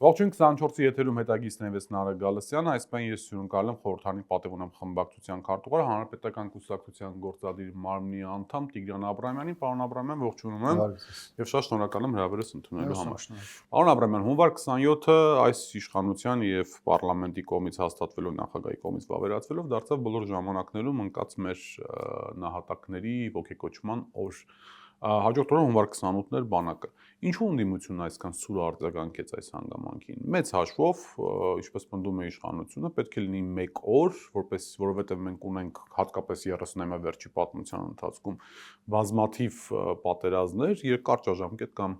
Ողջույն 24-ի եթերում հետագիծն եմ Նարեկ Գալստյանը, այսպես ես հյուրընկալել եմ խորհրդանի պատիվ ունեմ խմբակցության քարտուղար Հանրապետական կուսակցության գործադիր մարմնի անդամ Տիգրան Աբրահամյանին, պարոն Աբրահամյան, ողջունում եմ եւ շատ շնորհակալ եմ հրավերս ընդունելու համար։ Պարոն Աբրահամյան, հունվար 27-ը այս իշխանության եւ պարլամենտի կողմից հաստատվելով նախագահի կողմից վավերացվելով դարձավ բոլոր ժամանակներում ընկած մեր նահատակների ոգեկոչման օր։ Հաջորդ օրը հունվար 28-ն էր բանակը։ Ինչու ընդդիմությունն այսքան սուր արձագանքեց այս հանգամանքին։ Մեծ հաշվով, ինչպես պնդում է իշխանությունը, պետք է լինի 1 օր, որովհետև մենք ունենք հատկապես 30-ամյա վերջի պատմության ընթացքում բազմաթիվ պատերազմներ, երկար ճաշամկետ կամ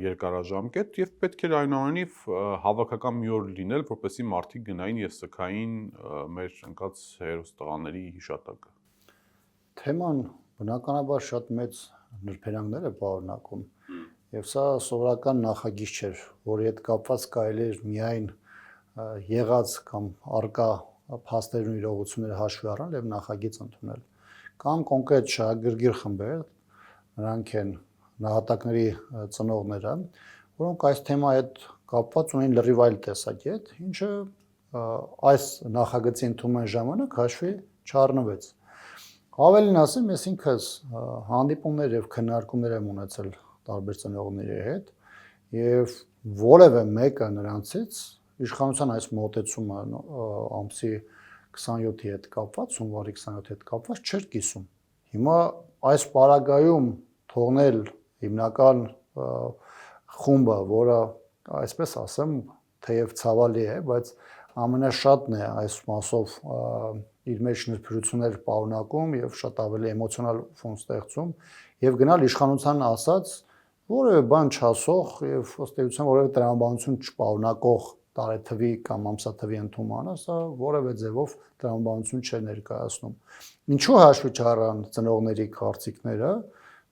երկարաժամկետ եւ պետք էր այնուամենայնիվ հավաքական մի օր լինել, որպեսզի մարդիկ գնային եւ սգային մեր ընկած հերոս տղաների հիշատակը։ Թեման բնականաբար շատ մեծ նրբերանգներ է պարունակում եւ սա սովորական նախագիծ չէր, որի հետ կապված կարելի էր միայն եղած կամ արկա փաստերն ու իրողությունները հաշվի առնել եւ նախագիծ ընդունել։ Կան կոնկրետ շահագրգիռ խմբեր, նրանք են նահատակների ծնողները, որոնք այս թեմայի հետ կապված ունեն լրիվ այլ տեսակետ, ինչը այս նախագծի ընդունման ժամանակ հաշվի չառնվեց։ Ավելին ասեմ, ես ինքս հանդիպումներ եւ քննարկումներ եմ ունեցել տարբեր ծնողների հետ եւ որևէ մեկը նրանցից իշխանության այս մոտեցումը ամսի 27-ի հետ կապված, հունվարի 27-ի հետ կապված չէր կիսում։ Հիմա այս պարագայում թողնել հիմնական խումբը, որը այսպես ասեմ, թեև ցավալի է, բայց ամենաշատն է այս մասով իր մեջ նրբություններ պարունակում եւ շատ ավելի էմոցիոնալ ֆոն ստեղծում եւ գնալ իշխանության ասած որևէ բան չասող եւ ըստ էության որևէ տրամաբանություն չպարունակող տարեթվի կամ ամսաթվի ընդունմանը, սա որևէ ձևով տրամաբանություն չէ ներկայացնում։ Ինչու հաշվի չառան ծնողների կարծիքները,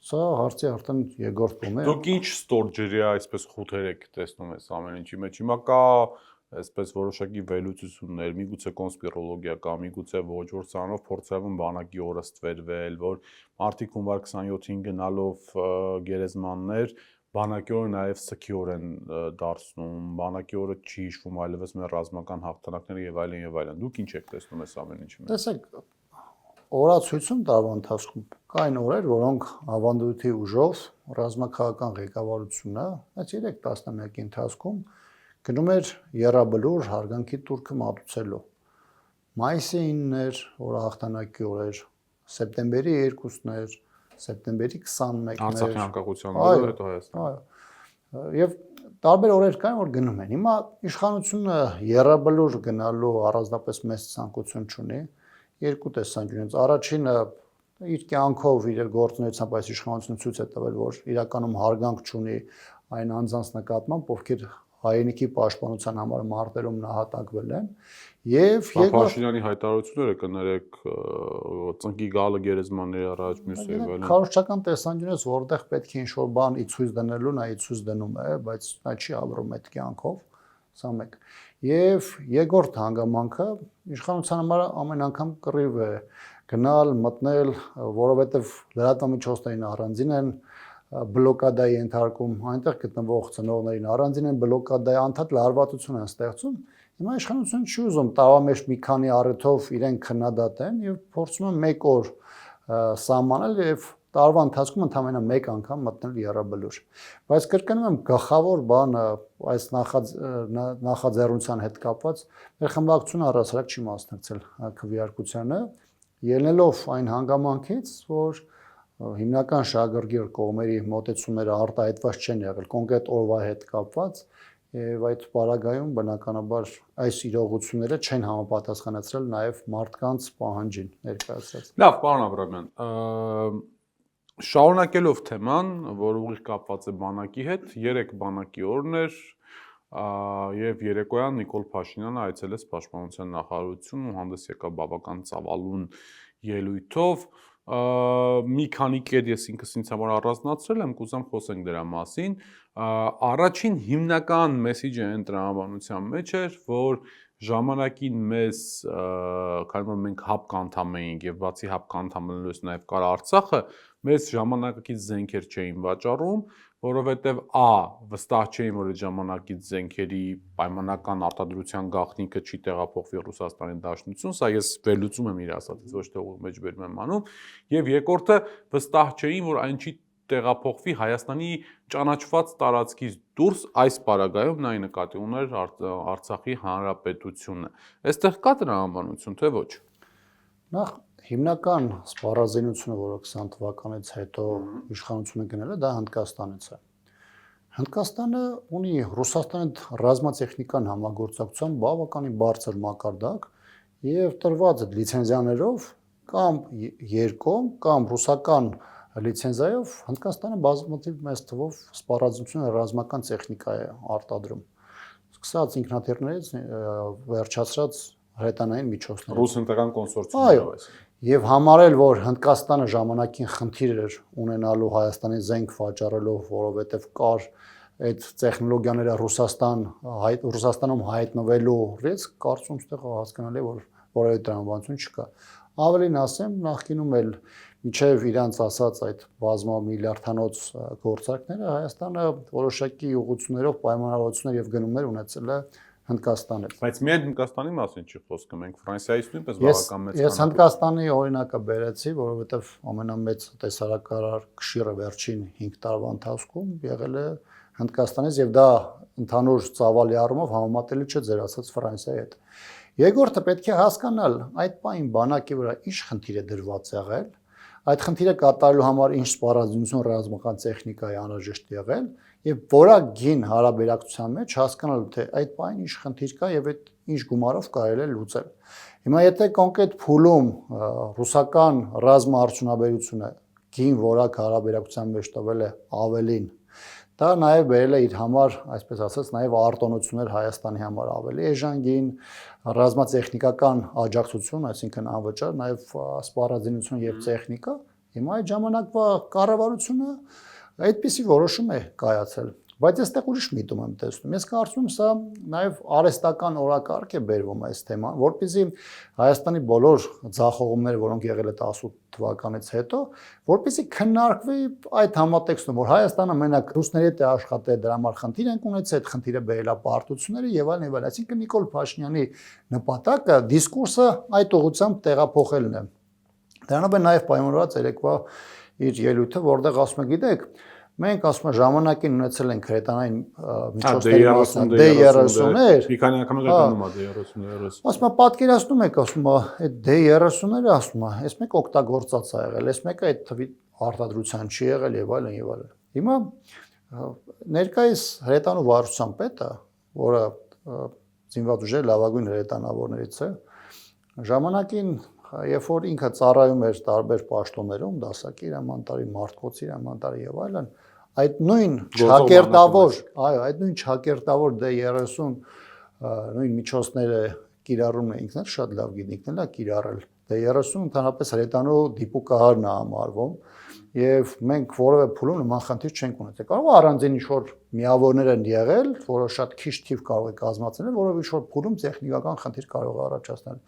սա հարցի արդեն երկրորդ կողմն է։ Դուք ինչ ստորջրյա այսպես խութեր եք տեսնում այս ամեն ինչի մեջ։ Հիմա կա այսպես որոշակի վերլուծություններ, միգուցե կոնսպիրոլոգիա կա, միգուցե ոչ, որ սրանով փորձարվում բանակի օրը ստվերվել, որ մարդիկ հունվար 27-ին գնալով գերեզմաններ բանակի օրը նաև սքի օր են դարձնում, բանակի օրը չի հիշվում այլևս մեր ռազմական հաղթանակները եւ այլն եւ այլն։ Դուք ինչ եք տեսնում այս ամեն ինչի մեջ։ Տեսեք, օրացույցում տարվա ընթացքում կային օրեր, որոնք ավանդույթի ուժով ռազմաքաղաքական ղեկավարությունը այս 3 տասնամյակի ընթացքում գնում էր եռաբլուր հարգանքի տուրքը մատուցելու։ Մայիսի 9-ն էր, որը հաղթանակի օր էր, սեպտեմբերի 2-ն էր, սեպտեմբերի 21-ն էր։ Արցախի անկախության օրը հետո Հայաստան։ Այո։ Եվ տարբեր օրեր կային, որ գնում են։ Հիմա իշխանությունը եռաբլուր գնալու առանձնապես մեծ ցանկություն չունի։ Երկու տեսանկյունից։ Առաջինը իր կյանքով իր գործունեությամբ այս իշխանությունը ցույց է տվել, որ իրականում հարգանք չունի այն անձանց նկատմամբ, ովքեր հայրենիքի պաշտպանության համար մարտերում նահատակվել են եւ Փաշինյանի հայտարարությունները կներեք ծնկի գալը գերեզմանների առաջ մյուս եւ այլն։ Քարոզչական տեսանկյունից որտեղ պետք է ինչ-որ բան ի ցույց դնելու, նա ի ցույց դնում է, բայց նա չի ապրում այդ կյանքով, սա մեկ։ Եվ երկրորդ հանգամանքը իշխանության համար ամեն անգամ կռիվ է գնալ, մտնել, որովհետեւ լրատվամիջոցներին առանձին են բլոկադայի ենթարկում, այնտեղ գտնվող ծնողներին առանձին են բլոկադայի անդադ լարվածություն են ստեղծում։ Հիմա իշխանությունը չի ուզում տարվա մեջ մի քանի առիթով իրեն քննադատեն եւ փորձում են 1 օր սահմանել եւ տարվա ընթացքում ընդամենը 1 անգամ մտնել եռաբլուր։ Բայց կրկնում եմ, գլխավոր բանը այս նախաձեռնության հետ կապված մեր խմբակցությունը առասարակ չի մասնակցել քվեարկությանը, ելնելով այն հանգամանքից, որ հիմնական շահագրգիռ կողմերի մոտեցումները արտահայտված չեն եղել կոնկրետ օրվա հետ կապված եւ այդ պարագայում բնականաբար այս իրողությունները չեն համապատասխանեցրել նաեւ մարդկանց պահանջին ներկայացրած։ Լավ, պարոն Աբրահամյան, շարունակելով թեման, որ ուղիղ կապված է բանակի հետ, 3 բանակի օրն էր եւ երեկոյան Նիկոլ Փաշինյանը այցելեց Պաշտպանության նախարարություն ու հանդես եկավ բավական ծավալուն ելույթով։ Մի քանի կետ ես ինքս ինձ համար առանձնացրել եմ, կուզեմ խոսենք դրա մասին։ Առաջին հիմնական մեսիջը այն տրամաբանության մեջ էր, որ ժամանակին մեզ, քանի որ մենք ՀԱՊԿ անդամ էինք եւ բացի ՀԱՊԿ անդամ լինելուց նաեւ կար Արցախը, մեծ ժամանակակից զենքեր չէին վաճառում, որովհետև վստահ չէին, որ այդ ժամանակից զենքերի պայմանական արտադրության գաղտնիքը չի տեղափոխվի Ռուսաստանի Դաշնություն, սա ես վերլուծում եմ իր ասածից, ոչ թե մեջբերում եմ անում, եւ երկրորդը վստահ չէին, որ այն չի տեղափոխվի Հայաստանի ճանաչված տարածքից դուրս այս պարագայում նա նկատի ուներ Արցախի հանրապետությունը։ Այստեղ կա տրամաբանություն, թե ոչ։ Նախ հիմնական սպառազինությունը, որը 20 թվականից հետո իշխանությունը գնել է, դա Հնդկաստանից է։ Հնդկաստանը ունի Ռուսաստանի հետ ռազմատեխնիկան համագործակցության բավականին բարձր մակարդակ եւ տրված լիցենզիաներով կամ երկում կամ ռուսական լիցենզիայով Հնդկաստանը բազմաթիվ մեծ թվով սպառազինությունը ռազմական տեխնիկա է արտադրում։ Սկսած ինքնաթիռներից վերջացրած հրետանային միջոցներ։ Ռուս-հնդկական կոնսորցիումով այս։ Եվ համարել, որ Հնդկաստանը ժամանակին խնդիր էր ունենալու Հայաստանի զենք վաճառելով, որովհետև կար այդ տեխնոլոգիաները Ռուսաստանում հայտնվելու ռիսկ, կարծում ստեղ հասկանալի է, որ որևէ տրամաբանություն չկա։ Ավելին ասեմ, նախկինում էլ մինչև իրանց ասած այդ բազմամիլիարդանոց գործարքները Հայաստանը որոշակի ուղղություններով պայմանավորվածություններ եւ գնումներ ունեցել է Հնդկաստանի։ Բայց միայն Հնդկաստանի մասին չի խոսքը, մենք Ֆրանսիայից նույնպես բավական մեծ Ես Հնդկաստանի օրինակը բերեցի, որովհետև ամենամեծ տեսարակարար կշիռը վերջին 5 տարվա ընթացքում եղել է Հնդկաստանից եւ դա ընդհանուր ծավալի առումով համեմատելի չէ ձեր ասած Ֆրանսիայի հետ։ Երկրորդը պետք է հասկանալ այդ պայն բանակի վրա ինչ խնդիր է դրված եղել, այդ խնդիրը կատարելու համար ինչ սպառազինություն ռազմական տեխնիկա է անհրաժեշտ եղել եւ որակին հարաբերակցության մեջ հասկանալ թե այդ պայն ինչ խնդիր կա եւ այդ ինչ գումարով կարելի է լուծել։ Հիմա եթե կոնկրետ փուլում ռուսական ռազմաարդյունաբերությունը գին որակ հարաբերակցության մեջ տվել է ավելին, դա նաև բերել է իր համար, այսպես ասած, նաև արտոնություններ Հայաստանի համար ավելի էժանգին, ռազմատեխնիկական աջակցություն, այսինքն անվճար, նաև սպառազինություն եւ տեխնիկա։ Հիմա այդ ժամանակվա կառավարությունը այդպիսի որոշում է կայացել։ Բայց այստեղ ուրիշ միտում եմ տեսնում։ Ես կարծում եմ սա նաև արհեստական օրակարգ է բերվում այս թեման, որպեսզի Հայաստանի բոլոր ձախողումները, որոնք եղել է 18 թվականից հետո, որպեսզի քննարկվի այդ համատեքստում, որ Հայաստանը մենակ ռուսների հետ է աշխատել, դրա համար խնդիր ենք ունեցել, այդ խնդիրը բերել է պարտությունները եւ այլն եւ այլն։ Այսինքն Նիկոլ Փաշինյանի նպատակը դիսկուրսը այդ ուղղությամբ տեղափոխելն է։ Դրանով է նաև պայմանավորված երեկվա իր ելույթը, որտեղ ասում է, գիտեք, մենք ասում եմ ժամանակին ունեցել ենք հրետանային միջոցների մասը D30-ներ, մի քանի անգամ եկանում է D30-ները։ ասում եմ պատկերացնում եք, ասում եմ այդ D30-ները, ասում եմ, այս մեկ օգտագործած է եղել, այս մեկը այդ թվի արտադրության չի եղել եւ այլն եւ այլն։ Հիմա ներկայիս հրետանու վարչության պետը, որը զինված ուժերի լավագույն հրետանավորներից է, ժամանակին երբ որ ինքը ծառայում էր տարբեր պաշտոններում, դասակի հրամանատարի, մարտկոցի հրամանատարի եւ այլն, այդ նույն ճակերտավոր, այո, այդ նույն ճակերտավոր D30 նույն միջոցները կիրառումն է ինքն էլ շատ լավ գիտի, ինքն էլ է կիրառել։ D30 ընդհանրապես հրետանու դիպուկահարն է համարվում եւ մենք որևէ փուլում նման խնդիր չենք ունեցել։ Կարող է առանձին ինչ-որ միավորներ են եղել, որը շատ քիչ թիվ կարող է կազմացնել, որով ինչ-որ փուլում տեխնիկական խնդիր կարող է առաջացնել։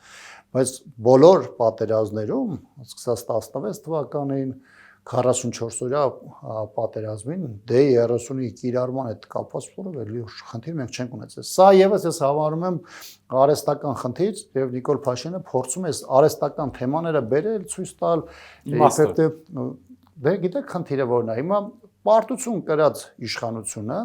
Բայց բոլոր պատերազմներում, սկսած 16 թվականին 44-օրյա պատերազմին D30-ի կիրառման հետ կապված որևէ լուրջ խնդիր մենք չենք ունեցել։ Սա եւս ես համարում եմ արհեստական խնդիր եւ Նիկոլ Փաշինյանը փորձում է արհեստական թեմաները բերել, ցույց տալ իբրև դե գիտեք խնդիրը որն է։ Հիմա պարտություն կրած իշխանությունը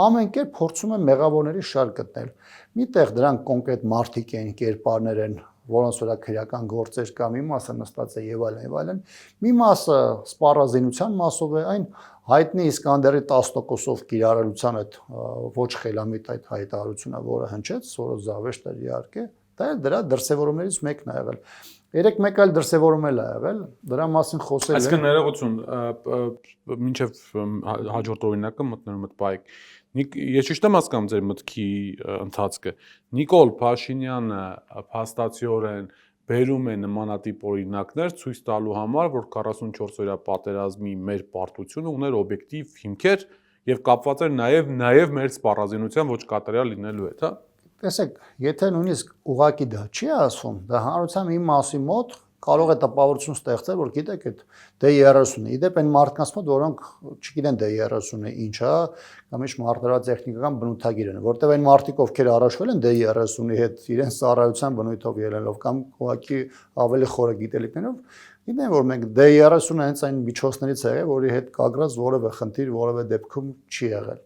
ամեն կերպ փորձում է մեղավորների շարք գտնել։ Միտեղ դրանք կոնկրետ մարդիկ են, կերպարներ են, որոնց վրա քրեական գործեր կա, մի մասը նստած է եւ այլն եւ այլն։ Մի մասը սպառազինության մասով է, այն հայտնի Իսկանդերի 10%-ով կիրառելիության այդ ոչ խելամիտ այդ հայտարարությունը, որը հնչեց, որը զավեշտ էր իհարկե, դա էլ դրա դրսևորումներից մեկն է եղել։ Երեք մեկ այլ դրսևորում էլ է եղել, դրա մասին խոսել է։ Այսինքն ներողություն, մինչև հաջորդ օրինակը մտնեմ այդ բայկ։ Ես ճիշտ եմ հասկանում ձեր մտքի ընթացքը։ Նիկոլ Փաշինյանը փաստացիորեն բերում է նմանատիպ օրինակներ ցույց տալու համար, որ 44-օրյա պատերազմի մեր պարտությունը ուներ օբյեկտիվ հիմքեր եւ կապված էր նաեւ մեր սպառազինության ոչ կատարյալ լինելու հետ, հա։ Տեսեք, եթե նույնիսկ ուղակի դա չի ասում, դա հանրության մի մասի մոտ կարող է տպավորություն ստեղծել, որ գիտեք այդ D30-ը, իդեպ այն մարդկանց մոտ, որոնք չգիտեն D30-ը ինչ է, կամ ինչ մարտիրատեխնիկական բնութագիր են, որտեղ այն մարդիկ, ովքեր առաջվել են D30-ի հետ իրենց ծառայության բնույթով ելնելով կամ ուղղակի ավելի խորը գիտելիքներով, գիտեն, որ մենք D30-ը հենց այն միջոցներից է եղել, որի հետ կագրած որևէ խնդիր որևէ դեպքում չի եղել։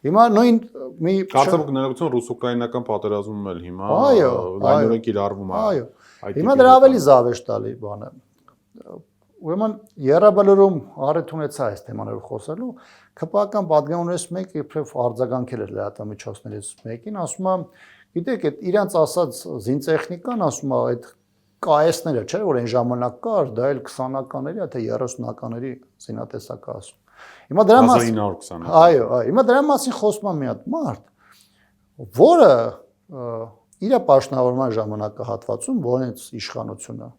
Հիմա նույն մի կարծեմ ներողություն ռուս-ուկրաինական պատերազմում էլ հիմա լայնորեն կիրառվում է։ Այո։ Հիմա դրա ավելի զավեշտալի բան է։ Ուրեմն Եռաբլուրում առիթ ունեցա այս թեմաներով խոսելու, ԿՊԱ-ական պատգամավորներից մեկը իբրև արձագանքել էր լրատվամիջոցներից մեկին, ասում է, գիտեք, այդ իրանց ասած զինտեխնիկան, ասում է, այդ կայեսները, չէ՞, որ այն ժամանակ կար, դա էլ 20-ականների, թե 30-ականների զինատեսակ է ասում։ Հիմա դրա մասին 1920։ Այո, հիմա դրա մասին խոսում է մի հատ մարդ, որը իր պաշտոնավորման ժամանակահատվածում որոնց իշխանությունը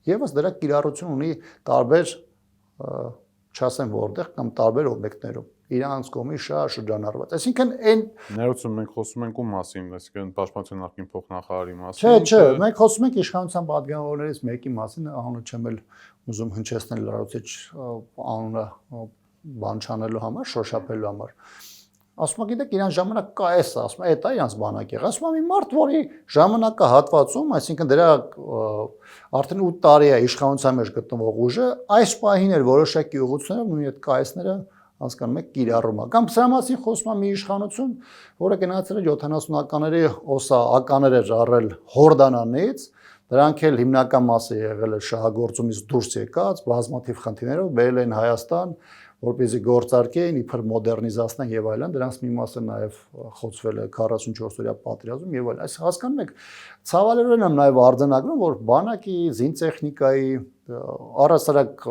եւս դրա կիրառություն ունի տարբեր չասեմ որտեղ կամ տարբեր օբյեկտներում իրանց կողմից շատ շրջանառված։ Այսինքն այն ներողություն մենք խոսում ենք ում մասին, այսինքն պաշտպանության նախկին փոխնախարարի մասին։ Չէ, մենք խոսում ենք իշխանության պատգամավորներից մեկի մասին, անունը չեմ էլ ուզում հնչեցնել լրացուցիչ անունը բան չանելու համար, շոշափելու համար։ Ասում եք, գիտեք, իրան ժամանակ կայես է, ասում է, դա իրանց բանակ եղավ։ Ասում եմ, մի մարդ, որի ժամանակահատվածում, այսինքն դրա արդեն 8 տարի է իշխանության մեջ գտնվող ուժը, այս պահին էր որոշակի ուղղություններով նույն այդ կայեսները հասկանում եք կիրառում է։ Կամ սրա մասին խոսում է մի իշխանություն, որը գնացել է 70-ականների օսականներ էր առել Հորդանանից, դրանք էլ հիմնական մասը եղել է շահագործումից դուրս եկած, բազմաթիվ խնդիրներով բերել են Հայաստան, որպեսզի գործարկեին, իբր մոդեռնիզացնեն եւ այլն, դրանց մի մասը նաեւ խոցվել է 44-օրյա պատերազմում եւ այլն։ Այս հասկանում եք, ցավալիորեն եմ նաեւ արձանագրում, որ բանակի զինտեխնիկայի առասարակ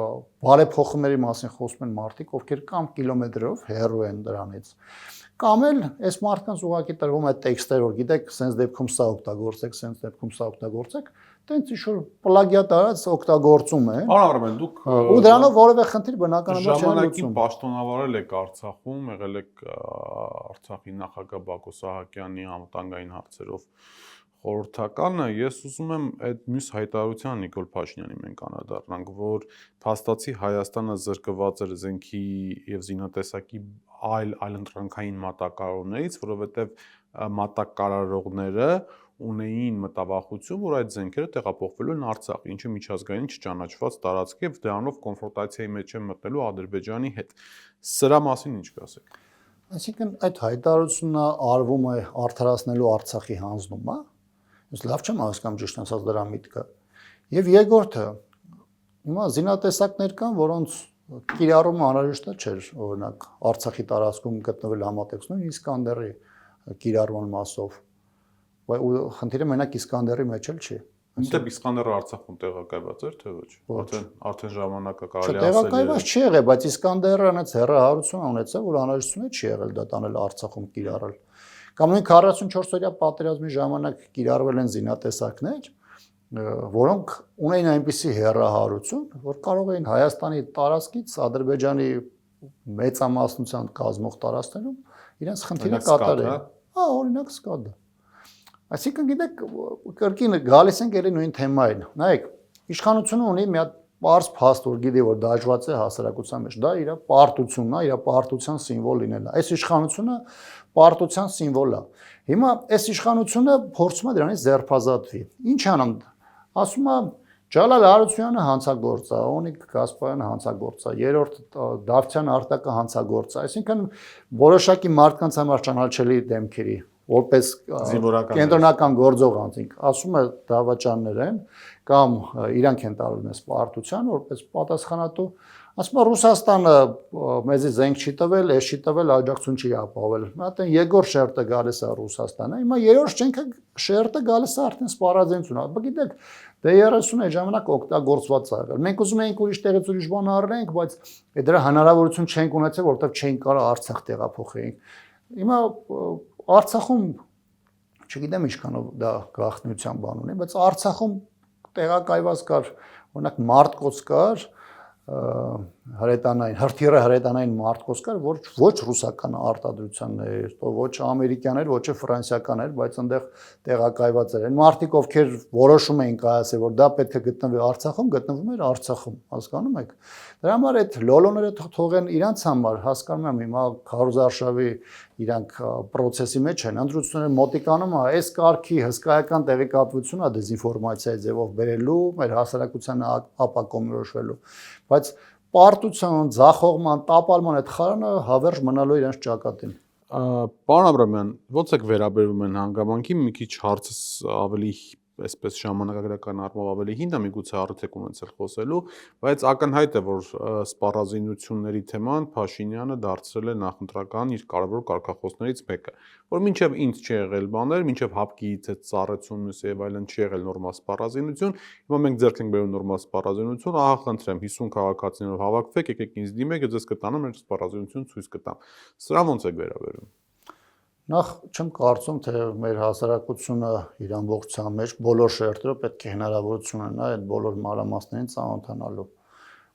բարեփոխումների մասին խոսում են մարդիկ, ովքեր կամ կիլոմետրով հեռու են դրանից, կամ էլ այս մարդկանց ուղղակի տրվում է տեքստեր, որ գիտեք, սենց դեպքում սա օգտագործեք, սենց դեպքում սա օգտագործեք, տենց ինչ-որ պլագիատ արած օգտագործում է։ Արարում են դուք ու դրանով որևէ խնդիր բնականաբար չեն լուծում։ Ժամանակին պաշտոնավարել եք Արցախում, եղել եք Արցախի նախագահ Բակո Սահակյանի անվտանգային հարցերով խորհրդականը, ես ուզում եմ այդ մյուս հայտարարության Նիկոլ Փաշինյանի մենք անդրադառնանք, որ փաստացի Հայաստանը զրկված էր զենքի եւ զինատեսակի այլընտրանքային մատակարարողներից, որովհետեւ մատակարարողները ունեին մտավախություն, որ այդ զենքերը տեղափոխվելու են Արցախ, ինչը միջազգային չճանաչված տարածք է, դրանով կոնֆրոնտացիայի մեջ են մտնելու Ադրբեջանի հետ։ Սրա մասին ինչ կասեք։ Այսինքն այդ հայտարարությունը արվում է արդարացնելու Արցախի հանձնումը, ես լավ չեմ հասկանում ճիշտ ասած դրա միտքը։ Եվ երկրորդը, հիմա զինատեսակներ կան, որոնց կիրառումը անհրաժեշտ չէր, օրինակ Արցախի տարածքում գտնվել համատեքստում Իսկանդերի կիրառման մասով։ Ու խնդիրը մենակ Իսկանդերի մեջ էլ չի։ Դե Իսկանդերը Արցախում տեղակայված էր, թե ոչ։ Արդեն ժամանակը կարելի ասել է։ Տեղակայված չի եղել, բայց Իսկանդերը այնց հեռահարություն ունեցավ, որ անհրաժեշտություն չի եղել դա տանել Արցախում կիրառել։ Կամ նույն 44-օրյա պատերազմի ժամանակ կիրառվել են զինատեսակներ, որոնք ունեին այնպիսի հեռահարություն, որ կարող էին Հայաստանի տարածքից Ադրբեջանի մեծամասնության կազմող տարածքներում իրենց խնդիրը կատարել։ Օրինակ Սկադը։ Այսինքն գիտեք, կրկին գալիս ենք ելի նույն թեմային։ Նայեք, իշխանությունը ունի մի հատ պարզ փաստ, որ գիտի, որ դաջված է հասարակության մեջ, դա իր պարտությունն է, իր պարտության սիմվոլ լինելն է։ Այս իշխանությունը պարտության սիմվոլ է։ Հիմա այս իշխանությունը փորձում է դրանից ձերբազատվի։ Ինչ անեմ, ասում է Ջալալ Հարությունյանը հանցագործ է, Օնիկ Գասպարյանը հանցագործ է, երրորդ Դավթյան Արտակը հանցագործ է, այսինքն որոշակի մարդկանց համար ճանաչելի դեմքերի որպես կենտրոնական գործող անձինք, ասում է դավաճաններ են կամ իրանք են տարվում այս պարտության որպես պատասխանատու, ասում է Ռուսաստանը մեզի զենք չի տվել, էս չի տվել, աջակցություն չի ապահովել։ Հատ այն երկրորդ շերտը գալիս է Ռուսաստանը, հիմա երրորդ շերտը գալիս է արդեն սպառազինություն։ Գիտեք, D30-ը այդ ժամանակ օգտագործված է եղել։ Մենք ուզում էինք ուրիշ տեղից ուրիշ բան առնենք, բայց դրա հնարավորություն չենք ունեցել, որովհետև չենք կարող Արցախ տեղափոխեինք։ Հիմա Արցախում չգիտեմ ինչքանով դա գաղտնիության բան ունի, բայց Արցախում տեղակայված կար, օրինակ Մարտկոց կար, հրետանային, հրթիռը հրետանային մարտկոց կար, ոչ ռուսական արտադրության էր, ոչ ամերիկյան էր, ոչ ֆրանսիական էր, բայց այնտեղ տեղակայված էր։ Այն մարտիկ, ովքեր որոշում էին կայացել, որ դա պետք է գտնվի Արցախում, գտնվում էր Արցախում, հասկանում եք։ Դրա համար այդ լոլոները թողեն իրանց համար, հասկանում եմ, հիմա քարոզարշավի իրանք process-ի մեջ են, ընտրությունները մոտիկանում է, այս կարգի հսկայական տեղեկատվությունը դեզինֆորմացիայի ձևով բերելու, մեր հասարակությանը ապակոմրոշվելու, բայց պարտության, ձախողման, տապալման այդ խարանը հավերժ մնալու իրենց ճակատին։ Պարոն Աբրամյան, ո՞նց եք վերաբերվում են հանգամանքի, մի քիչ հարցս ավելի այսպես ժամանակագրական առումով ավելի հին է, միգուցե առիթ եք ունեցել խոսելու, բայց ակնհայտ է, որ սպառազինությունների թեման Փաշինյանը դարձրել է նախընտրական իր կարևոր կարգախոսներից մեկը, որ մինչև ինձ չի եղել բաներ, մինչև հապկիից այդ ծառայություն մյուս եւ այլն չի եղել նորմալ սպառազինություն, հիմա մենք ձեռք ենք բերում նորմալ սպառազինություն, ահա խնդրեմ 50 քաղաքացիներով հավաքվեք, եկեք ինձ դիմեք, ես ձեզ կտանեմ մեր սպառազինություն ցույց կտամ։ Սրա ո՞նց եք վերաբերում։ Նախ չեմ կարծում, թե մեր հասարակությունը իր ամբողջության մեջ բոլոր շերտերով պետք է հնարավորություն ունենա այդ բոլոր մանրամասներին ծանոթանալու։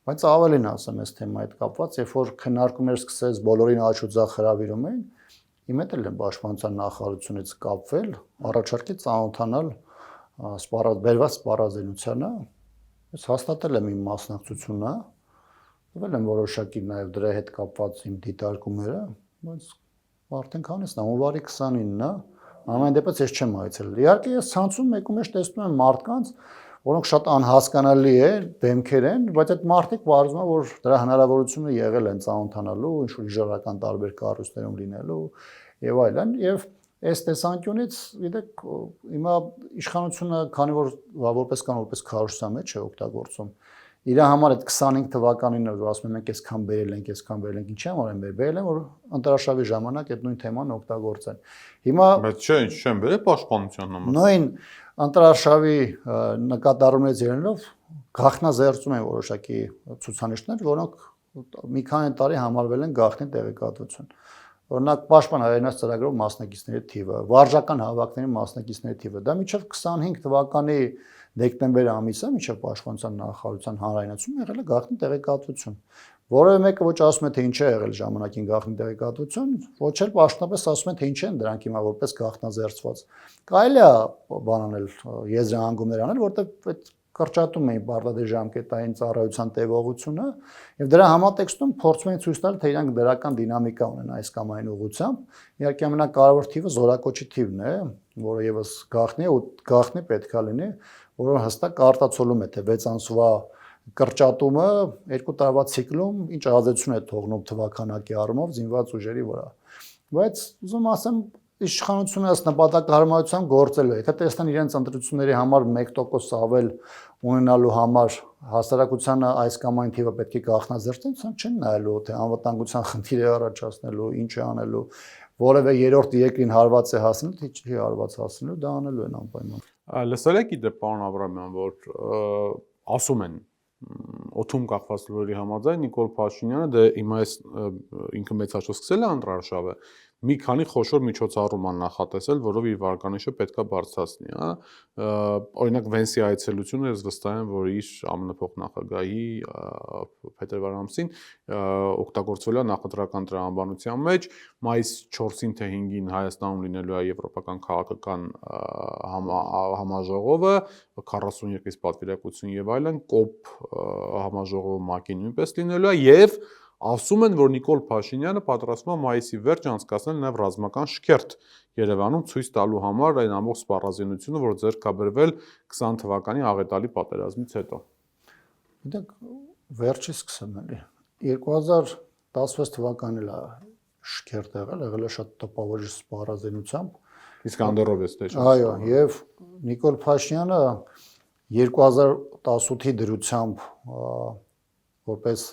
Բայց ավելին ասեմ այս թեմայի հետ կապված, երբ որ քննարկումներ սկսեց բոլորին աչուձախ հրավիրում էին, իմ հետ էլ եմ պաշտպանության նախարարությունից կապվել, առաջարկի ծանոթանալ բերված սպառազինությանը։ Ես հաստատել եմ իմ մասնակցությունը, տվել եմ որոշակի նաև դրա հետ կապված իմ դիտարկումները, բայց արդեն քանիսն է, հունվարի 29-ն է, ամեն դեպս ես չեմ այցելել։ Իհարկե ես ցանցում մեկու մեջ տեսնում եմ մարդկանց, որոնք շատ անհասկանալի է, դեմքեր են, բայց այդ մարդիկ բարձում է, որ դրա հնարավորությունը եղել են ծանոթանալու, ինչ-որ իժորական տարբեր կառույցներում լինելու եւ այլն, եւ այս տեսանկյունից, գիտեք, հիմա իշխանությունը, քանի որ որպես կան որպես քարոզության մեջ է օգտագործում, իր համար այդ 25 թվականին որ ասում եմ մենք այսքան բերել ենք, ինչի համար են բերել են, որ ընտրաշավի ժամանակ այդ նույն թեման օգտագործեն։ Հիմա բայց չէ, չեմ բերել պաշտպանության համար։ Նույն ընտրաշավի նկատառումներից ելնելով գաղտնազերծում են որոշակի ցուցանիշներ, որոնք մի քանի տարի համարվել են գաղտնի տեղեկատվություն։ Օրինակ պաշտպան հայրենաց ծրագրով մասնակիցների թիվը, վարժական հավաքների մասնակիցների թիվը, դա մինչև 25 թվականի դեկտեմբեր ամիսը մինչև պաշտպանության նախարարության հանրայնացում եղել է գաղտնի տեղեկատվություն։ Որևէ մեկը ոչ ասում է թե ինչ է եղել ժամանակին գաղտնի տեղեկատվություն, ոչ էլ պաշտոնապես ասում են թե ինչ են դրանք հիմա որպես գաղտնազերծված։ Կարելի է բան անել, եզրահանգումներ անել, որտեղ այդ կրճատում էին պարտադիր ժամկետային ծառայության տևողությունը եւ դրա համատեքստում փորձում էին ցույց տալ, թե իրանք դրական դինամիկա ունեն այս կամ այն ուղղությամբ։ Իհարկե ամենակարևոր թիվը զորակոչի թիվն է, որը եւս գաղտնի է ու գաղտնի պետքա լինի, որը հստակ արտացոլում է, թե 6 ամսվա կրճատումը 2 տարվա ցիկլում ինչ ազդեցություն է թողնում թվականակի առումով զինված ուժերի վրա։ Բայց ուզում ասեմ իշխանությունը ըստ նպատակահարմարության գործելու է։ Եթե տեսնեն իրենց ընտրությունների համար 1% ավել ունենալու համար հասարակությանը այս կամ այն թիվը պետք է գաղտնազերծեն, ցան չեն նայելու, թե անվտանգության խնդիր է առաջացնելու, ինչ է անելու, որևէ երրորդ երկրին հարված է հասնելու, թե չի հարված հասնելու, դա անելու են անպայման։ Լսել եք իդե պարոն Աբրամյան, որ ասում են օթում կախված լուրերի համաձայն Նիկոլ Փաշինյանը դե հիմա այս ինքը մեծ հաշվով սկսել է անդրարշավը, մի քանի խոշոր միջոցառում ան նախատեսել, որով իր վարկանիշը պետքա բարձրացնի, հա։ Օրինակ Վենսի այցելությունը ես վստահ եմ, որ իր ԱՄՆ փոխնախագահի փետրվար ամսին օգտագործվել է նախընտրական տրամաբանության մեջ, մայիս 4-ին թե 5-ին Հայաստանում լինելու է եվրոպական քաղաքական համաժողովը, 40 երկրից պատվիրակություն եւ այլն, կոպ համաժողովը ՄԱԿ-ի նույնպես լինելու է եւ ասում են, որ Նիկոլ Փաշինյանը պատրաստվում է մայիսի վերջ անցկացնել նաև ռազմական շքերթ Երևանում ցույց տալու համար այն ամբողջ սպառազինությունը, որ ձեռք է բերվել 20 թվականի աղետալի պատերազմից հետո։ Գիտեք, վերջի սկսեմ էլի 2016 թվականին է շքերթ եղել է շատ տպավորիչ սպառազինությամբ։ Իսկանդերով էս թե չէ։ Այո, եւ Նիկոլ Փաշինյանը 2018-ի դրությամբ որպես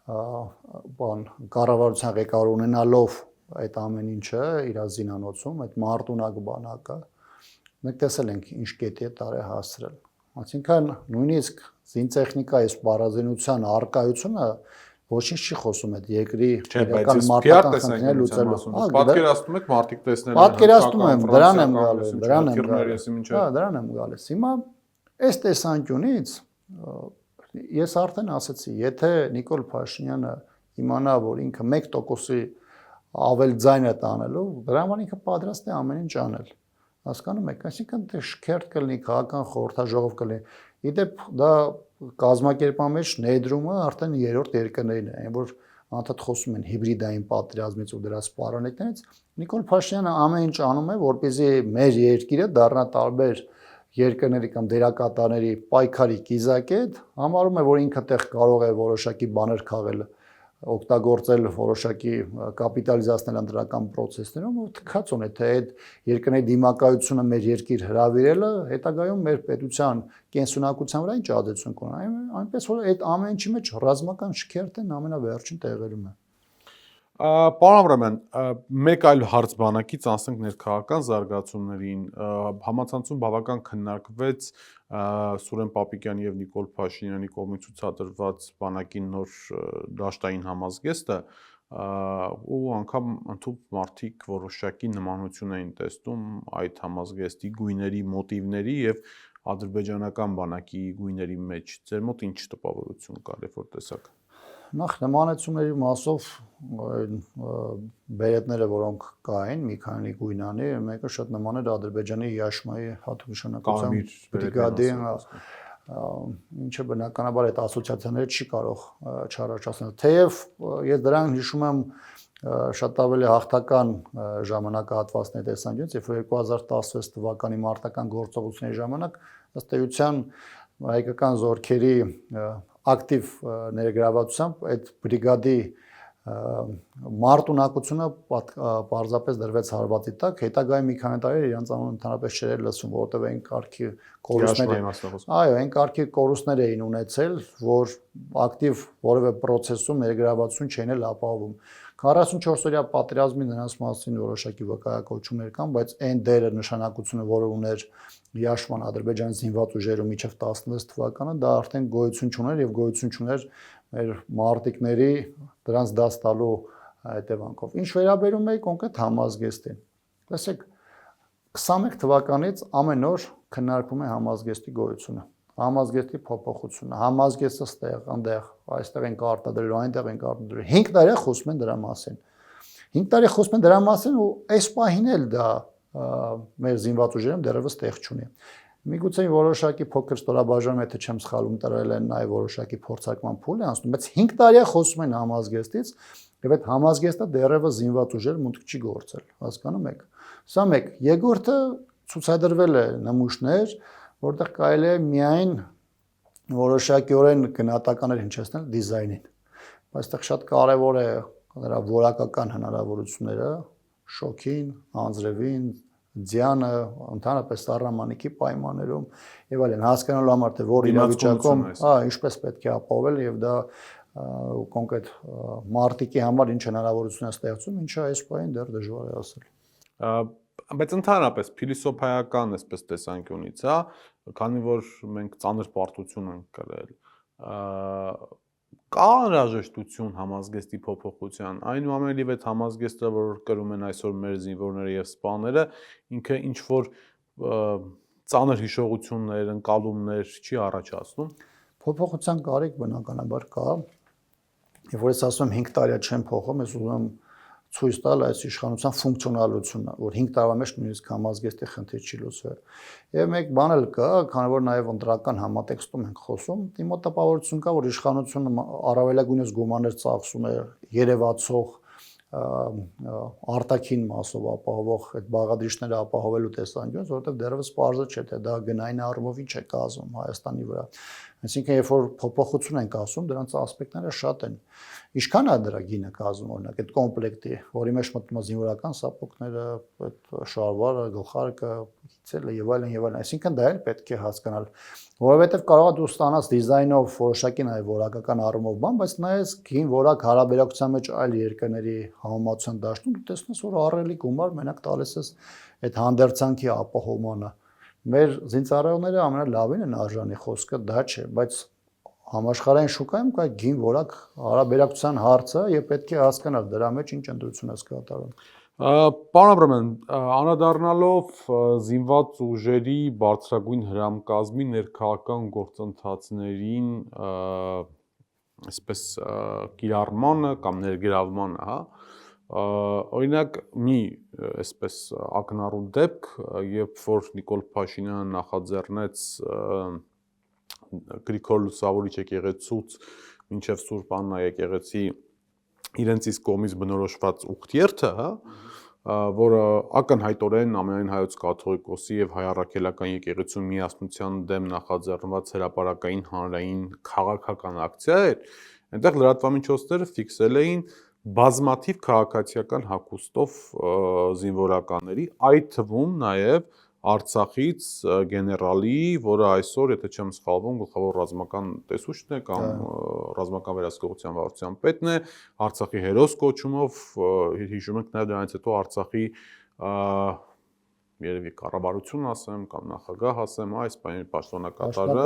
բան կառավարության ղեկավար ունենալով այդ ամեն ինչը իր զինանոցում, այդ մարտունակ բանակը մենք տեսել ենք ինչ կետի է տարի հասցրել։ Այսինքն նույնիսկ զինտեխնիկայի սպառազինության արկայությունը ոչինչ չի խոսում այդ երկրի իրական մարտական խնդիրները լուծելու։ Պատկերացնում եք մարտիկ տեսնել։ Պատկերացնում եմ, դրան եմ գալիս։ Հա, դրան եմ գալիս։ Հիմա այս տեսանկյունից ես արդեն ասացի, եթե Նիկոլ Փաշինյանը իմանա, որ ինքը 1%-ի ավել ձայն է տանելու, դրա համար ինքը պատրաստ է ամեն ինչ անել։ Հասկանում եք, այսինքն դե շքերթ կլինի, քաղաքական խորհրդաժողով կլինի։ Իդեպ դա կազմակերպման մեջ ներդրումը արդեն երրորդ երկրներն են, որ անդադ խոսում են հիբրիդային պատերազմից ու դրա սպառանիկներից։ Նիկոլ Փաշինյանը ամեն ինչ անում է, որպեսզի մեր երկիրը դառնա տարբեր երկրների կամ դերակատարների պայքարի կիզակետ, համարում է, որ ինքը տեղ կարող է որոշակի բաներ քաղել, օգտագործել որոշակի կապիտալիզացնել ընտրական process-ներում, ու թքած ունի, թե այդ երկրների դիմակայությունը մեր երկիր հրավիրելը հետագայում մեր պետության կենսունակության վրա ինչ ազդեցություն կունենա։ Այնպես որ այդ ամեն ինչի մեջ ռազմական շքերթն ամենավերջին տեղերում է։ Պարոն Աբրամյան, մեկ այլ հարց բանակից անցնենք ներքաղաքական զարգացումներին, համացանցում բավական քննարկվեց Սուրեն Պապիկյանի եւ Նիկոլ Փաշինյանի կողմից ցուցադրված բանակի նոր դաշտային համազգեստը, ու անգամ ընդհանուր մարդիկ որոշակի նմանություն էին տեսնում այդ համազգեստի գույների, մոտիվների եւ ադրբեջանական բանակի գույների մեջ։ Ձեր մոտ ինչ տպավորություն կար, երբ որ տեսաք։ Նախ նմանությունների մասով բերետները, որոնք կային, մի քանի գույնանի, մեկը շատ նման էր Ադրբեջանի Յաշմայի հատուկ նշանակության բրիգադի, ինչը բնականաբար այդ ասոցիացիաները չի կարող չառաջացնել։ Թեև ես դրան հիշում եմ շատ ավելի հաղթական ժամանակահատվածների տեսանկյունից, երբ որ 2016 թվականի մարտական գործողությունների ժամանակ ըստ էության հայկական զորքերի ակտիվ ներգրավվածությամբ այդ բրիգադի մարտունակությունը պարզապես դրվեց հարվածի տակ, հետագայում մի քանի տարի իրանց անուն ընդհանրապես չէր լսվում, որովհետև այն կարգի կորուստներ, այո, այն կարգի կորուստներ էին ունեցել, որ ակտիվ որևէ process-ում ներգրավվածություն չէին էլ ապահովում։ 44-օրյա պատերազմի նրանց մասին որոշակի վկայակոչումներ կան, բայց այն դերը նշանակությունը, որը ուներ Յաշման Ադրբեջանի զինված ուժերում մինչև 16 թվականը, դա արդեն գոյություն չուներ եւ գոյություն չուներ մեր մարտիկների դրանց դաս տալու հետևանքով։ Ինչ վերաբերում է կոնկրետ համազգեստին։ Լսեք, 21 թվականից ամեն օր քննարկվում է համազգեստի գոյությունը, համազգեստի փոփոխությունը, համազգեստը ստեղ, այնտեղ, այստեղ են կարտադրելու, այնտեղ են կարտադրելու։ 5 տարի խոսում են դրա մասին։ 5 տարի խոսում են դրա մասին ու այս պահին էլ դա մեր զինված ուժերում դեռևս տեղ չունի։ Միգուցե որոշակի փոքր ստորաբաժանում, եթե չեմ սխալվում, տրել են նաև որոշակի փորձարկման փուլ է անցնում, բայց 5 տարի խոսում են համազգեստից, եւ այդ համազգեստը դեռևս զինված ուժեր մուտք չի գործել, հասկանում եք։ Սա մեկ, երկրորդը ցուցադրվել է նմուշներ, որտեղ կարելի է միայն որոշակիորեն գնահատականներ հնչեցնել դիզայնին։ Բայց այստեղ շատ կարևոր է նրա որակական հնարավորությունները, շոքին, անձրևին, ձյանը, ընդհանրապես սառնամանիքի պայմաններում եւ այլն, հասկանալու համար թե որ իրավիճակում, ինչպես պետք է ապահովել եւ դա կոնկրետ մարտիկի համար ինչ հնարավորություն է ստեղծում, ինչը այս պահին դեռ դժվար է ասել։ Բայց ընդհանրապես փիլիսոփայական այսպես տեսանկյունից, քանի որ մենք ծանր պարտություն ենք կրել, կա անհրաժեշտություն համազգեստի փոփոխության, այնուամենայնիվ այդ համազգեստը, որ կրում են այսօր մեր զինվորները եւ սպաները, ինքը ինչ որ ծանր հիշողություններ, ընկալումներ չի առաջացնում։ Փոփոխության կարիք բնականաբար կա։ Եվ որ ես ասում եմ 5 տարի չեմ փոխում, ես ուզում եմ ցույց տալ այս իշխանության ֆունկցիոնալությունը, որ 5 տարվա մեջ նույնիսկ համազգեստի խնդիր չի լուծվել։ Եվ մեկ բան էլ կա, քանի որ նաև ընտրական համատեքստում ենք խոսում, իմ մոտ տպավորություն կա, որ իշխանությունը առավելագույնս գումարներ ծախսում է երևացող արտաքին մասով ապահովող այդ բաղադրիչները ապահովելու տեսանկյունից, որովհետև դեռևս պարզ չէ, թե դա գնային առումով ինչ է կազմում Հայաստանի վրա։ Այսինքն, երբ որ փոփոխություն ենք ասում, դրանց ասպեկտները շատ են։ Ինչքան է դրա գինը կազմում, օրինակ, այդ կոմպլեկտի, որի մեջ մտնում է զինվորական սապոկները, այդ շալվարը, գլխարկը, գիծելը եւ այլն եւ այլն։ Այսինքն, դա էլ պետք է հասկանալ, որովհետեւ կարող է դու ստանաս դիզայնով որոշակի նաեւ որակական առումով բան, բայց նայես գին որակ հարաբերակցության մեջ այլ երկրների համեմատության դաշտում դու տեսնես, որ առելի գումար մենակ տալիս ես այդ հանդերձանքի ապահովմանը։ Մեր զինծառայողները ամենալավին են արժանի խոսքը դա չէ, բայց համաշխարհային շուկայում կա գին որակ հարաբերակցության հարցը եւ պետք է հասկանալ դրա մեջ ինչ ընտրություն է կատարում։ Պարոն Աբրամյան, անդրադառնալով զինված ուժերի բարձրագույն հրամկազմի ներքաղաքական գործընթացներին, այսպես կիրառմանը կամ ներգրավմանը, հա, օրինակ մի այսպես ակնառու դեպք, երբ որ Նիկոլ Փաշինյանը նախաձեռնեց Գրիգոր Լուսավորիչ եկեղեցուց մինչև Սուրբ Աննա եկեղեցի իրենց իսկ կողմից բնորոշված ուխտերթը, հա, որը ակնհայտորեն ամենայն հայոց կաթողիկոսի եւ հայ առաքելական եկեղեցու միասնության դեմ նախաձեռնված հրապարակային հանրային քաղաքական ակցիա էր, այնտեղ լրատվամիջոցները ֆիքսել էին բազմաթիվ քաղաքացիական հագուստով զինվորականների, այդ թվում նաեւ Արցախից գեներալի, որը այսօր, եթե չեմ սխալվում, գլխավոր ռազմական տեսուչն է կամ ռազմական վերահսկողության վարչության պետն է, Արցախի հերոս կոչումով, հիշում եք նաև դրանից հետո Արցախի երևի կառավարություն ասեմ կամ նախագահ ասեմ, այս բանի պաշտոնակատարը,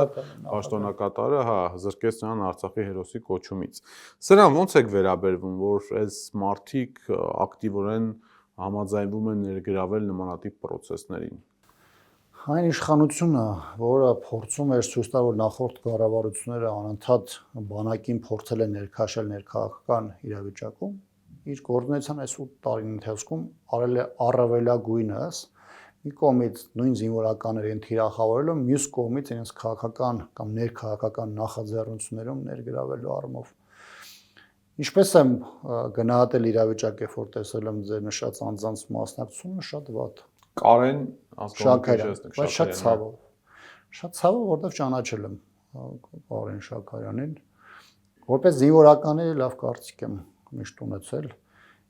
հա, զրկեց նրան Արցախի հերոսի կոչումից։ Սրան ո՞նց եք վերաբերվում, որ այս մարդիկ ակտիվորեն համաձայնվում են ներգրավել նմանատիպ պրոցեսներին։ Այն իշխանությունը, որը փորձում էր ցույց տալ, որ նախորդ կառավարությունները անընդհատ բանակին փորձել են ներքաշել ներքաղաքական իրավիճակում, իր գործունեության այս 8 տարին ընթացքում արել է առավելագույնս մի կողմից նույն զինվորականներին թիրախավորելով, մյուս կողմից իրենց քաղաքական կամ ներքաղաքական նախաձեռնություններում ներգրավելու առումով։ Ինչպես եմ գնահատել իրավիճակը, որ տեսել եմ ձեր նշած անձանց մասնակցությունը, շատ վատ։ Կարեն Շաքարյան, բայց շատ ցավով։ Շատ ցավով, որտեղ ճանաչել եմ Կարեն Շաքարյանին, որպես զինվորականի լավ կարծիք եմ միշտ ունեցել։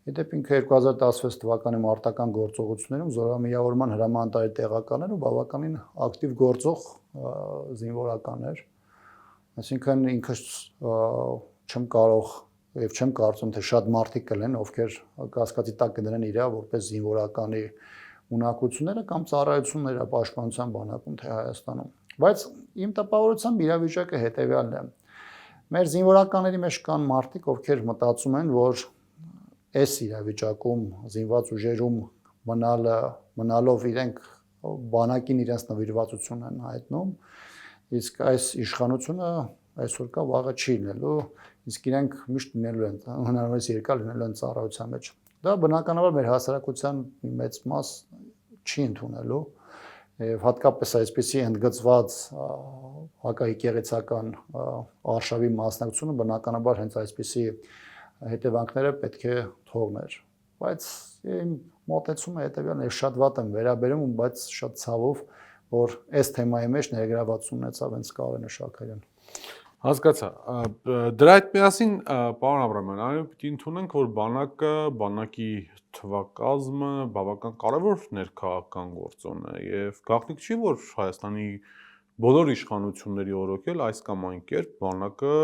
Իդեպ ինքը 2016 թվականի մարտական գործողություններում զորամիավորման հրամանատարի տեղակալներ ու բավականին ակտիվ գործող զինվորական էր։ Այսինքն ինքը չեմ կարող եւ չեմ կարծում, թե շատ մարդիկ կլեն, ովքեր կասկածի տակ կդնեն իրա որպես զինվորականի ունակությունները կամ ծառայությունները պաշտպանության բանակում թե Հայաստանում։ Բայց իմ տպավորությամբ իրավիճակը հետեւյալն է։ Մեր զինվորականների մեջ կան մարդիկ, ովքեր մտածում են, որ այս իրավիճակում զինված ուժերում մնալով իրենք բանակին իրենց նվիրվածություն են հայտնում, իսկ այս իշխանությունը այսօր կա վաղը չի լինելու, իսկ իրենք միշտ լինելու են, հնարավորինս երկար լինելու են ծառայության մեջ։ Դա բնականաբար մեր հասարակության մի մեծ մաս չի ընդունելու եւ հատկապես այսպիսի ընդգծված հակաեկեղեցական արշավի մասնակցությունը բնականաբար հենց այսպիսի հետևանքները պետք է թողներ։ Բայց իմ մոտեցումը հետեւյալն է, շատ վատ եմ վերաբերում, բայց շատ ցավով, որ այս թեմայի մեջ ներգրավված ունեցավ հենց Կարեն Շաքարյանը։ Հասկացա։ Դրա հետ միասին, պարոն Աբրամյան, այո, պիտի ընդունենք, որ բանակի թվակազմը բավական կարևոր ներքաղաքական գործոն է եւ գաղտնիք չի, որ Հայաստանի բոլոր իշխանությունների օրոքել այս կամ այն կերպ բանակը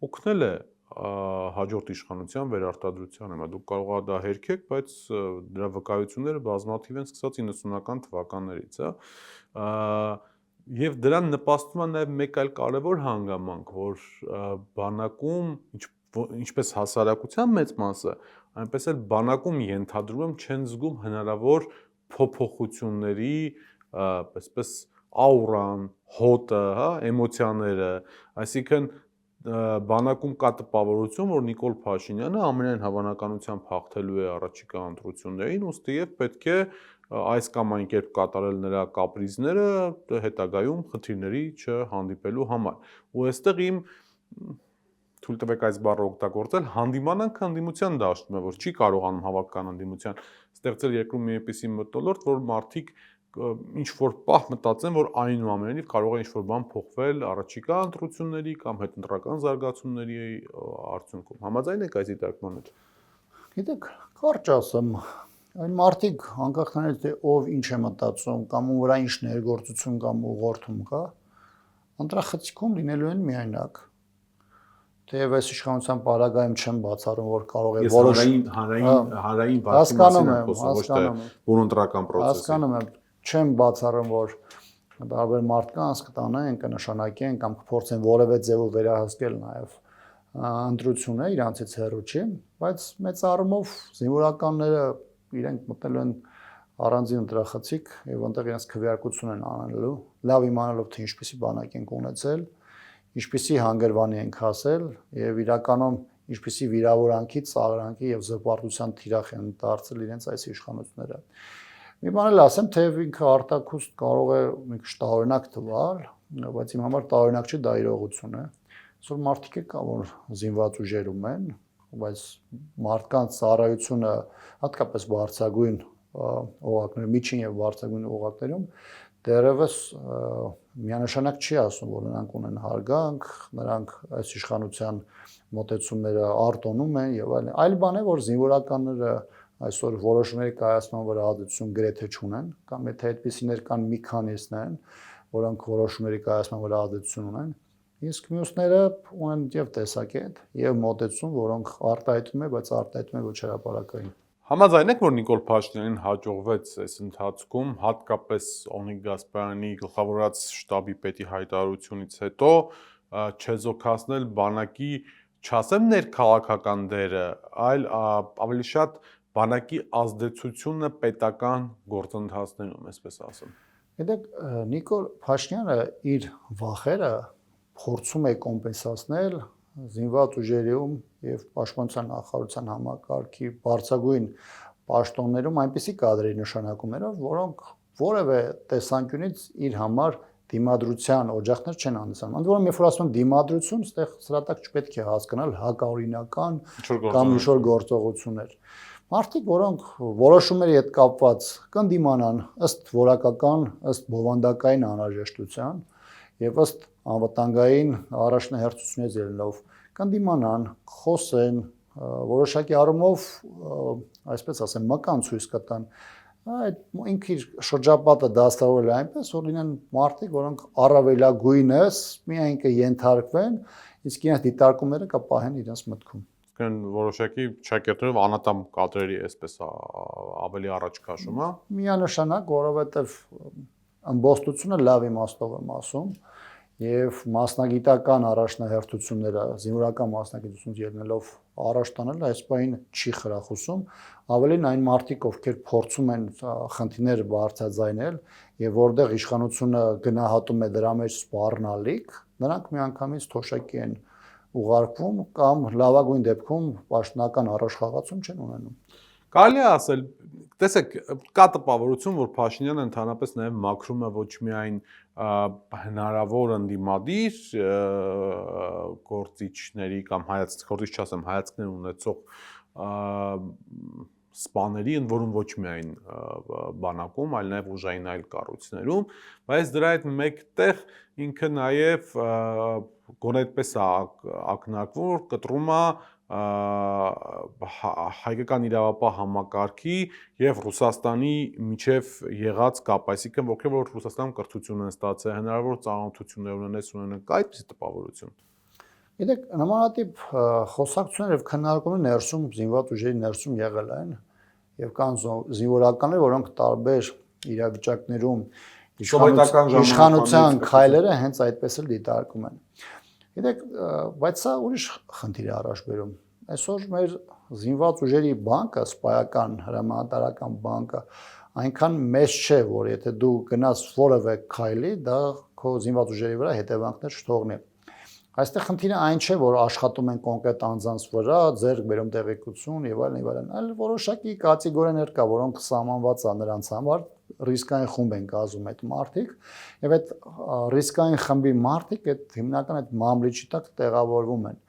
օգնել է հաջորդ իշխանության վերարտադրությանը։ Հիմա դուք կարող եք դա հերքեք, բայց դրա վկայությունները բազմաթիվ են սկսած 90-ական թվականներից, հա։ Եվ դրան նպաստում է նաև մեկ այլ կարևոր հանգամանք, որ բանակում ինչպես հասարակության մեծ մասը, այնպես էլ բանակում ենթադրում եմ չեն զգում հնարավոր փոփոխությունների, այսպես աուրան, հոտը, հա, էմոցիաները, այսինքն բանակում կա տպավորություն, որ Նիկոլ Փաշինյանը ամենայն հավանականությամբ հաղթելու է առաջիկա ընտրություններին, ուստի եւ պետք է այս կամ այն կերպ կատարել նրա կապրիզները հետագայում խնդիրների չհանդիպելու համար։ Ու այստեղ իմ թույլ տվեք այս բառը օգտագործել, հանդիմանանք հանդիմության դաշտում է, որ չի կարողանում հավաքական հանդիմության ստեղծել երկրում մի այնպիսի մթնոլորտ, որ մարդիկ ինչ որ պահ մտածեն, որ այնուամենայնիվ կարող է ինչ-որ բան փոխվել առաջիկա ընտրությունների կամ հետընտրական զարգացումների արդյունքում։ Համաձայն եք այս դիտարկման հետ։ Գիտեք, կարճ ասեմ, այն մարդիկ անկախ նրանից թե ով ինչ է մտածում կամ ում վրա ինչ ներգործություն կամ ուղղորդում կա, ընտրախցիկում լինելու են միայնակ։ Թեև այս իշխանության պարագայում չեմ բացառում, որ կարող է որոշ հանրային վարկի մասին խոսում, ոչ թե բունոտրական պրոցեսի։ Հասկանում եմ, չեմ բացառում, որ տարբեր մարդկանց կտանեն, կնշանակեն կամ կփորձեն որևէ ձևով վերահսկել նաև ընտրությունը իրանցից հեռու չի, բայց մեծ առումով զինվորականները իրենք մտել են առանձին ընտրախցիկ եւ այնտեղ իրենց քվեարկություն են անելու, լավ իմանալով թե ինչպիսի բանակ են ունեցել, ինչպիսի հանգրվանի են հասել եւ իրականում ինչպիսի վիրավորանքի, ծաղրանքի եւ զրպարտության թիրախ են դարձել իրենց այս իշխանությունները։ Մի բան էլ ասեմ, թե ինքը արտակուստ կարող է մի քիչ տարօրինակ թվալ, բայց իմ համար տարօրինակ չի, դա իրողություն է։ Այսօր մարդիկ կա, որ զինված ուժերում են, բայց մարդկանց ծառայությունը հատկապես բարձրագույն օղակներում, միջին եւ բարձրագույն օղակներում դեռևս միանշանակ չի ասում, որ նրանք ունեն հարգանք, նրանք այս իշխանության մոտեցումները արտոնում են եւ այլն։ Այլ բան է, որ զինվորականները այսօր որոշումների կայացման վրա ազդեցություն գրեթե չունեն, կամ եթե այդպիսիներ կան մի քանիսն են, որոնք որոշումների կայացման վրա ազդեցություն ունեն, իսկ մյուսները ունեն եւ տեսակետ եւ մոտեցում, որոնք արտահայտում է, բայց արտահայտում է ոչ հրապարակային։ Համաձայն եք, որ Նիկոլ Փաշինյանին հաջողվեց այս ընթացքում, հատկապես Օնիկ Գասպարյանի գլխավորած շտաբի պետի հայտարարությունից հետո չեզոքացնել բանակի, չասեմ ներքաղաքական դերը, այլ ավելի շատ բանակի ազդեցությունը պետական գործընթացներում, այսպես ասեմ։ Գիտեք, Նիկոլ Փաշինյանը իր վախերը փորձում է կոմպենսացնել զինված ուժերում եւ պաշտպանության նախարարության համակարգի բարձրագույն պաշտոններում այնպիսի կադրերի նշանակումներով, որոնք որևէ տեսանկյունից իր համար դիմադրության օջախներ չեն հանդիսանում։ Ընդ որում, երբ որ ասում եմ դիմադրություն, այստեղ սրատակ չպետք է հասկանալ հակաօրինական կամ ինչ-որ գործողություններ։ Մարդիկ, որոնք որոշումների հետ կապված կընդդիմանան ըստ որակական, ըստ բովանդակային անհրաժեշտության եւ ըստ անվտանգային առաջնահերթությունից ելնելով կընդդիմանան, խոսեն, որոշակի առումով, այսպես ասեմ, մկան ցույց կտան, այդ ինքը իր շրջապատը դաստավորել է այնպես, որ լինեն մարդիկ, որոնք առավելագույնս միայն կենթարկվեն, իսկ իրենց դիտարկումները կպահեն իրենց մտքում։ Կան որոշակի ճակերտներով անատամ կադրերի այսպես ավելի առաջ քաշում, հա։ Միանշանակ, որովհետև ըմբոստությունը լավ իմաստով եմ ասում, եւ մասնագիտական առաջնահերթությունները, զինվորական մասնագիտությունից ելնելով առաջ տանել այս բանին չի խրախուսում, ավելին այն մարդիկ, ովքեր փորձում են խնդիրները բարձրաձայնել եւ որտեղ իշխանությունը գնահատում է դրա մեջ սպառնալիք, նրանք միանգամից թոշակի են ուղարկվում կամ լավագույն դեպքում պաշտոնական առաջխաղացում չեն ունենում։ Կարելի է ասել, տեսեք, կա տպավորություն, որ Փաշինյանը ընդհանրապես նաև մաքրում է ոչ միայն հնարավոր ընդդիմադիր գործիչների կամ գործիչ չասեմ, հայացքներ ունեցող սպաների, ընդ որում ոչ միայն բանակում, այլ նաև ուժային այլ կառույցներում, բայց դրա հետ մեկտեղ ինքը նաև գոնե այդպես է ակնարկվում, որ կտրում է հայկական իրավապահ համակարգի եւ Ռուսաստանի միջև եղած կապ, այսինքն ովքեր որ Ռուսաստանում կրթություն են ստացել, հնարավոր ծանոթություններ ունեն, կա այդպիսի տպավորություն։ Գիտեք, նմանատիպ խոսակցություններ եւ քննարկումներ ներսում զինված ուժերի ներսում եղել են եւ կան զինվորականներ, որոնք տարբեր իրավիճակներում իշխանության քայլերը հենց այդպես էլ դիտարկում են։ Գիտեք, բայց սա ուրիշ խնդիր է առաջ բերում։ Այսօր մեր զինված ուժերի բանկը, սպայական հրամանատարական բանկը այնքան մեծ չէ, որ եթե դու գնաս որևէ քայլի, դա քո զինված ուժերի վրա հետևանքներ չթողնի։ Այստեղ խնդիրը այն չէ, որ աշխատում են կոնկրետ անձանց վրա, ձեռք բերում տեղեկություն եւ այլն, այլ որոշակի կատեգորիաներ կա, որոնք սահմանված են նրանց համար, ռիսկային խումբ են կազմում այդ մարդիկ, եւ այդ ռիսկային խմբի մարդիկ այդ հիմնական այդ մամլիչի տակ տեղավորվում են։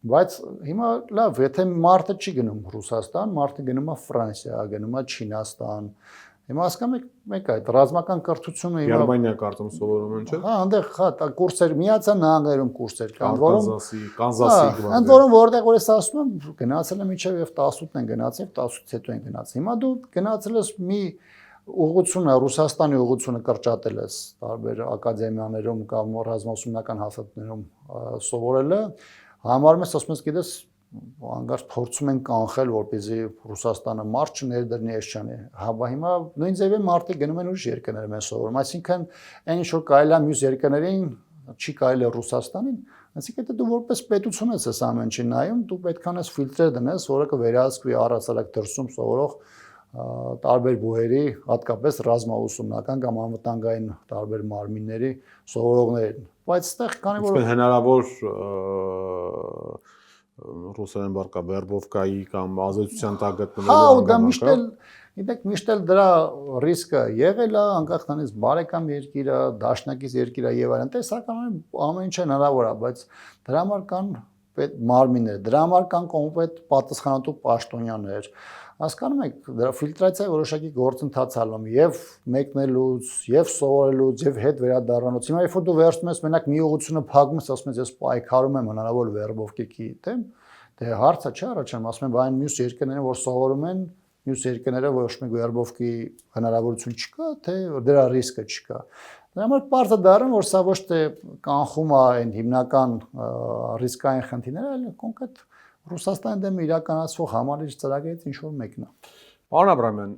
Բայց հիմա լավ, եթե մարդը չի գնում Ռուսաստան, մարդը գնում է Ֆրանսիա, գնում է Չինաստան, հիմա հասկանում եք, մեկ այդ ռազմական կրթությունը հիմա Գերմանիա կարծում սովորում են, չէ՞։ Հա, այնտեղ հա կուրսեր Միացյալ Նահանգներում կուրսեր կան, Կանզասի ընդ որում որտեղ որ ես ասում եմ, գնացել եմ միջև եւ 18-ն են գնացել, 18-ից հետո են գնացել։ Հիմա դու գնացել ես մի ուղղությունը, Ռուսաստանի ուղղությունը կրճատել ես տարբեր ակադեմիաներում կամ ռազմասումնական հաստատություններում սովորելը, համարում ես, ասում ես, գիտես, անգամ փորձում են կանխել, որպեսզի Ռուսաստանը մարդ չներդրնի Էշչանի։ Հա հիմա նույն ձևի մարդիկ գնում են ուրիշ երկրներում են սովորում, այսինքն այն ինչ որ կարելի է մյուս երկրներին չի կարելի Ռուսաստանին, այսինքն դու որպես պետություն ես այս ամեն ինչին նայում, դու պետք է անես ֆիլտրեր դնես, որը կվերահսկվի առասարակ դրսում սովորող տարբեր բուհերի, հատկապես ռազմաուսումնական կամ անվտանգային տարբեր մարմինների սովորողներին։ Բայց այդտեղ քանի որ հնարավոր ռուսերեն բառկա վերբովկայի կամ ազդեցության տակ գտնվելու հա, դա միշտ էլ դրա ռիսկը եղել է, անկախ նրանից բարեկամ երկիր է, դաշնակից երկիր է եւ այլն, տեսական ամեն ինչ հնարավոր է, բայց դրա համար կան մարմիններ, դրա համար կան կոնկրետ պատասխանատու պաշտոնյաներ։ Հասկանում եք, դրա ֆիլտրացիայի որոշակի գործընթաց ալում եւ մեկնելուց, եւ սովորելուց, եւ հետ վերադառնալուց։ Հիմա երբ որ դու վերցնում ես մենակ մի ուղղությունը փակում ես, ասում ես ես պայքարում եմ հնարավոր վերբովկեքի դեմ, դե հարցը չէ առաջանում, ասում եմ այն մյուս երկրները, որ սովորում են, մյուս երկրները ոչ մի վերբովկի հնարավորություն չկա, թե դրա ռիսկը չկա։ Դրա համար պարզը դառնում, որ սա ոչ թե կանխում է այն հիմնական ռիսկային խնդիրները, այլ կոնկրետ Ռուսաստանի դեմ իրականացվող համալիր ծրագրերից ինչ որ մեկն է։ Պարոն Աբրամյան,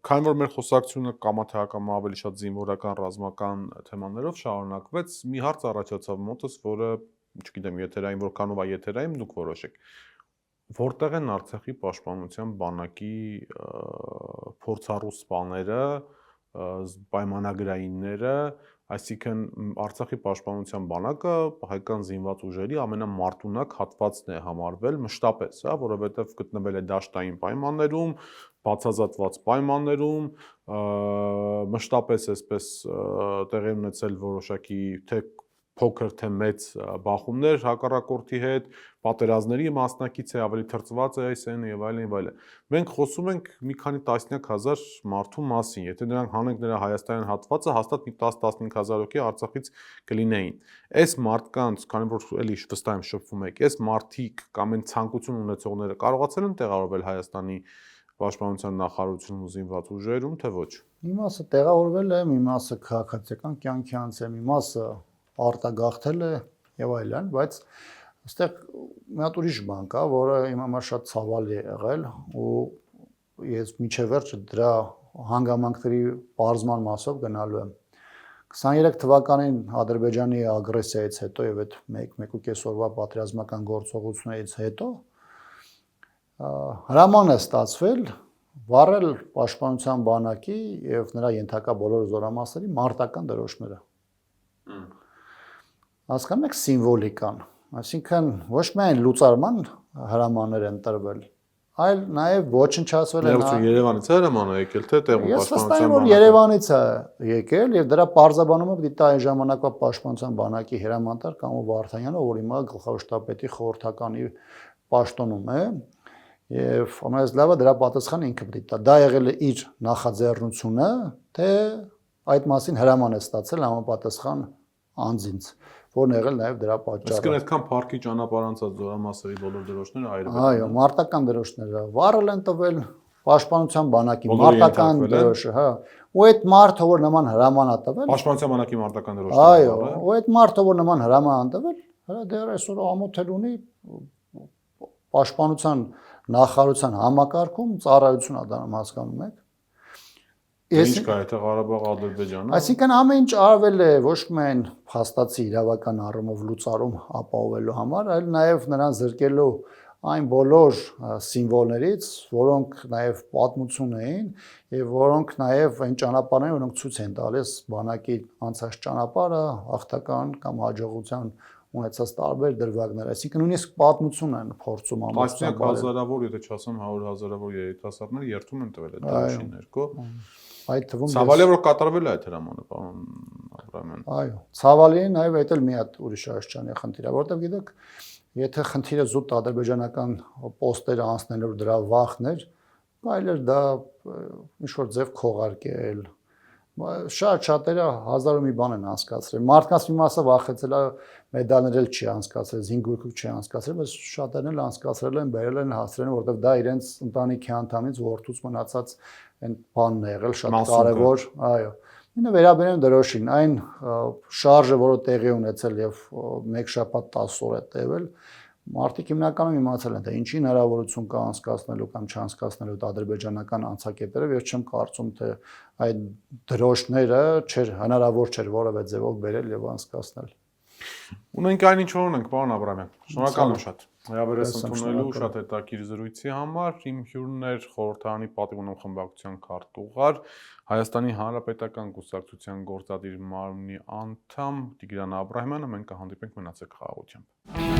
քանի որ մեր խոսակցությունը կամա-թեական ավելի շատ զինվորական ռազմական թեմաներով շարունակվեց, մի հարց առաջացավ մոտս, որը, չգիտեմ, եթերային որքանով է եթերային, դուք որոշեք։ Որտեղ են Արցախի պաշտպանության բանակի փորձառու սպաները, պայմանագրայինները, այսինքն Արցախի պաշտպանության բանակը հայկական զինված ուժերի ամենամարտունակ հատվածն է համարվել մշտապես, հա, որովհետև գտնվել է դաշտային պայմաններում, բացազատված պայմաններում, մշտապես այսպես տեղի ունեցել որոշակի թե փոքր թե մեծ բախումներ հակառակորդի հետ, պատերազմների մասնակից է, ավելի թրծված է այս այն եւ այլն եւ այլն։ Մենք խոսում ենք մի քանի տասնյակ հազար մարդու մասին, եթե նրանք հանենք նրա Հայաստանյան հատվածը, հաստատ մի 10-15 հազար հոգի Արցախից կլինեին։ Այս մարդկանց, քանի որ էլի վստահ եմ շփվում եք, այս մարդիկ կամ այն ցանկություն ունեցողները կարողացել են տեղավորվել Հայաստանի պաշտպանության նախարարությունում ու զինված ուժերում, թե ոչ։ Մի մասը տեղավորվել է, մի մասը քաղաքացիական կյանքի անց է, մի մասը արտագաղթել է եւ այլն, բայց այստեղ մի հատ ուրիշ բան կա, որը իմ համար շատ ցավալի է եղել ու ես միջև վերջը դրա հանգամանքների բարձման մասով գնալու եմ 23 թվականին Ադրբեջանի ագրեսիայից հետո եւ այդ 1.5 օրվա պատերազմական գործողություններից հետո հրաման է ստացվել վառել պաշտպանության բանակի եւ նրա ենթակա բոլոր զորամասերի մարտական դրոշները։ Հասկանում եք սիմվոլիկան, այսինքն ոչ միայն լուծարման հրամաններ են տրվել, այլ նաև ոչնչացվել են։ Երևանից է հրամանը եկել, թե տեղում պաշտպանության բանակը։ Ես վստահ եմ, որ Երևանից է եկել եւ դրա պարզաբանումը դիտա այն ժամանակվա պաշտպանության բանակի հրամանտար Կամո Վարդանյանը, որ հիմա գլխավոր շտաբի խորհրդականի պաշտոնում է, եւ ամենալավը դրա պատասխանը ինքը դիտա։ Դա եղել է իր նախաձեռնությունը, թե այդ մասին հրաման է ստացել համապատասխան անձինց, որն եղել նաև դրա պատճառը։ Իսկ այդքան парքի ճանապարհանցած զորամասերի բոլոր դրոշները այրվել են։ Այո, մարտական դրոշները վառել են տվել պաշտպանության բանակի մարտական դրոշը, հա։ Ու այդ մարդը, որ նման հրաման ա տվել, պաշտպանության բանակի մարտական դրոշները։ Այո, ու այդ մարդը, որ նման հրաման ա տվել, հələ դեռ այսօր ամոթել ունի պաշտպանության նախարարության համակարգում ծառայություն ա դառնում, հասկանում եք։ Ինչ կա եթե Ղարաբաղ Ադրբեջանը։ Այսինքն ամեն ինչ արվել է ոչ միայն փաստացի իրավական առումով լուծարում ապահովելու համար, այլ նաև նրան զրկելու այն բոլոր սիմվոլներից, որոնք նաև պատմություն էին եւ որոնք նաև այն ճանապարհները, որոնք ցույց են տալիս բանակի անցած ճանապարհը, հաղթական կամ հաջողության ունեցած տարբեր դրվագներ, այսինքն նույնիսկ պատմություն են փորձում ամբողջությամբ հազարավոր, եթե չասեմ 100,000-ավոր երիտասարդներ երթում են տվել այդ դաշի ներքո։ Այդ թվում ցավալի որ կատարվել է այդ հրամանը, պարոն Աբրամյան։ Այո, ցավալի է նաև այդ էլ մի հատ ուրիշ աշխարհի խնդիր է, որտեղ գիտեք, եթե խնդիրը զուտ ադրբեջանական պոստերը անցնելով դրա վախներ, այլ էր դա ինչ որ ձև քողարկել։ Շատերը հազար ու մի բան են անցկացրել։ Մարդկանց մի մասը վախեցել է մեդալներ չի անցկացրել, զինգուրքուկ չի անցկացրել, բայց շատերն էլ անցկացրել են, բերել են, հասցրել են, որովհետև դա իրենց ընտանիքի անդամից որդուց մնացած այն բանն է եղել, շատ կարևոր, այո։ Ինը վերաբերում դրոշին, այն շարժը, որը տեղի ունեցել եւ մեկ շաբաթ 10 օր է տևել, Մարդիկ հիմնականում իմացել են, թե ինչի հնարավորություն կա անցկացնելու կամ չանցկացնելու ադրբեջանական անցակետերով, ես չեմ կարծում, թե այդ դրոշները հնարավոր չէր որևէ ձևով բերել եւ անցկացնել։ Ունենք այն ինչ որ ունենք, պարոն Աբրամյան։ Շնորհակալ եմ շատ։ Հրավերս ընդունելու շատ հետաքրքիր զրույցի համար։ Իմ հյուրն էր խորհրդարանի պատիվունամ խմբակցության քարտուղար, Հայաստանի Հանրապետական Կուսակցության գործադիր մարմնի անդամ Տիգրան Աբրահամյանը։ Մենք կհանդիպենք, մնացեք խաղաղությամբ։